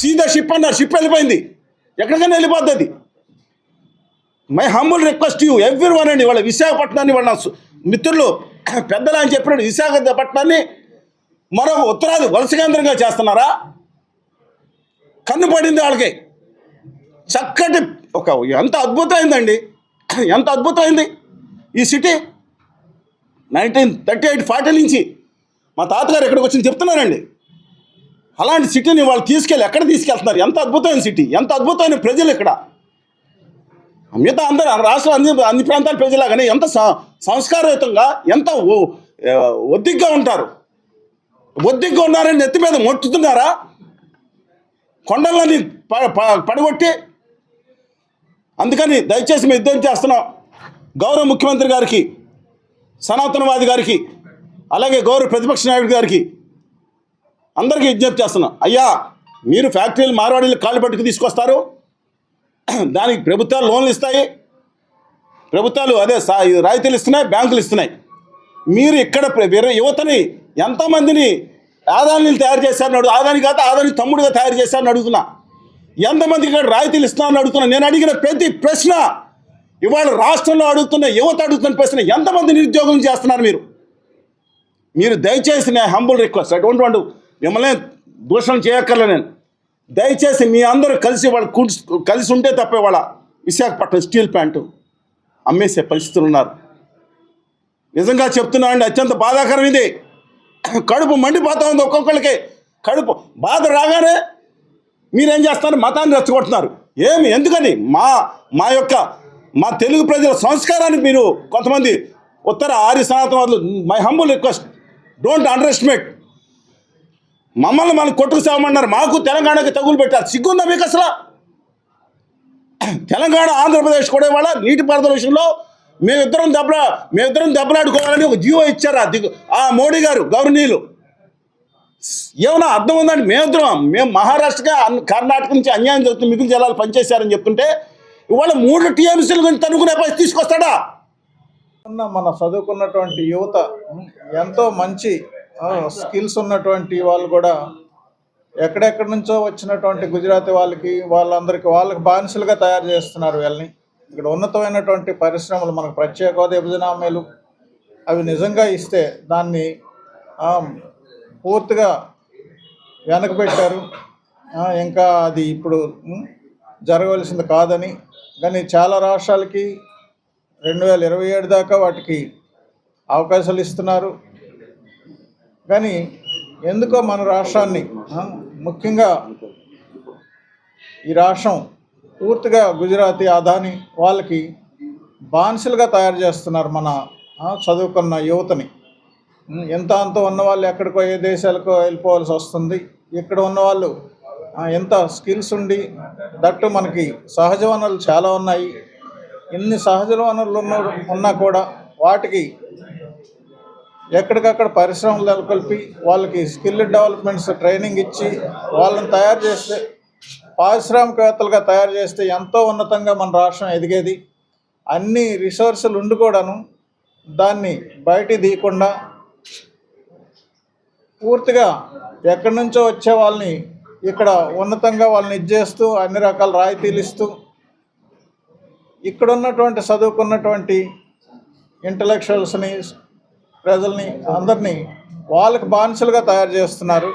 సీదా షిప్ అన్నారు, షిప్ వెళ్ళిపోయింది, ఎక్కడికైనా వెళ్ళిపోద్ది అది. My humble request you every one అండి, వాళ్ళ విశాఖపట్నాన్ని వాళ్ళ మిత్రులు పెద్దలు అని చెప్పినట్టు విశాఖపట్నాన్ని మరొక ఉత్తరాది వలస కేంద్రంగా చేస్తున్నారా? కన్ను పడింది వాళ్ళకి. చక్కటి ఎంత అద్భుతమైందండి, ఎంత అద్భుతమైంది ఈ సిటీ. 1938-40 నుంచి మా తాతగారు ఇక్కడికి వచ్చి చెప్తున్నారండి. అలాంటి సిటీని వాళ్ళు ఎక్కడ తీసుకెళ్తున్నారు? ఎంత అద్భుతమైన సిటీ, ఎంత అద్భుతమైన ప్రజలు ఇక్కడ. మిగతా అందరూ రాష్ట్రం అన్ని ప్రాంతాల ప్రజలాగానే ఎంత సంస్కారయుతంగా, ఎంత ఒద్దిగ్గా ఉంటారు. ఒద్దిగ్గా ఉన్నారని నెత్తి మీద మొట్టుతున్నారా? కొండలని పడగొట్టి. అందుకని దయచేసి మేము యుద్ధం చేస్తున్నాం. గౌరవ ముఖ్యమంత్రి గారికి, సనాతనవాది గారికి, అలాగే గౌరవ ప్రతిపక్ష నాయకుడి గారికి అందరికీ విజ్ఞప్తి చేస్తున్నాం. అయ్యా, మీరు ఫ్యాక్టరీలు మార్వాడీలు కాళ్ళు పట్టుకు తీసుకొస్తారు, దానికి ప్రభుత్వాలు లోన్లు ఇస్తాయి, ప్రభుత్వాలు రాయితీలు ఇస్తున్నాయి, బ్యాంకులు ఇస్తున్నాయి. మీరు ఇక్కడ యువతని ఎంతమందిని ఆదానీలు తయారు చేశారని ఆదాని కాదు, ఆదాని తమ్ముడుగా తయారు చేశారని అడుగుతున్నా. ఎంతమందికి ఇక్కడ రాయితీలు ఇస్తున్నారని అడుగుతున్నా. నేను అడిగిన ప్రతి ప్రశ్న, ఇవాళ రాష్ట్రంలో అడుగుతున్న యువత అడుగుతున్న ప్రశ్న, ఎంతమంది నిరుద్యోగం చేస్తున్నారు మీరు దయచేసి నా humble request, I don't want మిమ్మల్ని దూషణ చేయక్కర్లే. నేను దయచేసి మీ అందరూ కలిసి ఉంటే తప్పే వాళ్ళ విశాఖపట్నం స్టీల్ ప్లాంట్ అమ్మేసే పరిస్థితులు ఉన్నారు. నిజంగా చెప్తున్నా అండి, అత్యంత బాధాకరం ఇది. కడుపు మండిపోతా ఉంది ఒక్కొక్కరికి. కడుపు బాధ రాగానే మీరేం చేస్తారు? మతాన్ని రెచ్చగొడుతున్నారు. ఎందుకని? మా తెలుగు ప్రజల సంస్కారానికి మీరు కొంతమంది ఉత్తర ఆర్య సనాతనవాదులు, my humble request, don't underestimate. మమ్మల్ని మనం కొట్టుకు సాగమన్నారు, మాకు తెలంగాణకి తగులు పెట్టారు. సిగ్గుందా మీకు అసలు? తెలంగాణ ఆంధ్రప్రదేశ్ కూడా ఇవాళ నీటిపారుదల విషయంలో మేమిద్దరం దెబ్బలాడుకోవాలని ఒక జీవో ఇచ్చారు ఆ మోడీ గారు, గవర్నీయులు. ఏమన్నా అర్థం ఉందండి? మేము మహారాష్ట్రగా కర్ణాటక నుంచి అన్యాయం జరుగుతుంది, మిగిలిన జిల్లాలు పనిచేశారని చెప్తుంటే ఇవాళ 3 టీఎంసీల గురించి తనుకునే పరిస్థితి తీసుకొస్తాడా? మన చదువుకున్నటువంటి యువత, ఎంతో మంచి స్కిల్స్ ఉన్నటువంటి వాళ్ళు కూడా ఎక్కడెక్కడి నుంచో వచ్చినటువంటి గుజరాతీ వాళ్ళకి బానిసలుగా తయారు చేస్తున్నారు వీళ్ళని. ఇక్కడ ఉన్నతమైనటువంటి పరిశ్రమలు, మనకు ప్రత్యేక హోదా, విభజన హామీలు అవి నిజంగా ఇస్తే దాన్ని పూర్తిగా వెనకబెట్టారు. ఇంకా అది ఇప్పుడు జరగవలసింది కాదని. కానీ చాలా రాష్ట్రాలకి 2027 దాకా వాటికి అవకాశాలు ఇస్తున్నారు. కానీ ఎందుకో మన రాష్ట్రాన్ని, ముఖ్యంగా ఈ రాష్ట్రం పూర్తిగా గుజరాతీ, అదాని వాళ్ళకి బానిసలుగా తయారు చేస్తున్నారు మన చదువుకున్న యువతని. ఎంత అంత ఉన్నవాళ్ళు ఎక్కడికో ఏ దేశాలకో వెళ్ళిపోవాల్సి వస్తుంది. ఇక్కడ ఉన్నవాళ్ళు ఎంత స్కిల్స్ ఉండి, దట్టు మనకి సహజ వనరులు చాలా ఉన్నాయి. ఇన్ని సహజ వనరులు ఉన్నా కూడా వాటికి ఎక్కడికక్కడ పరిశ్రమలు నెలకొల్పి వాళ్ళకి స్కిల్ డెవలప్మెంట్స్ ట్రైనింగ్ ఇచ్చి వాళ్ళని తయారు చేస్తే, పారిశ్రామికవేత్తలుగా తయారు చేస్తే ఎంతో ఉన్నతంగా మన రాష్ట్రం ఎదిగేది. అన్ని రిసోర్సులు ఉండి కూడాను దాన్ని బయటికి తీయకుండా పూర్తిగా ఎక్కడి నుంచో వచ్చే వాళ్ళని ఇక్కడ ఉన్నతంగా వాళ్ళని ఇచ్చేస్తూ అన్ని రకాల రాయితీలు ఇస్తూ ఇక్కడ ఉన్నటువంటి చదువుకున్నటువంటి ఇంటలెక్చువల్స్ని, ప్రజల్ని అందరినీ వాళ్ళకి బానిసలుగా తయారు చేస్తున్నారు.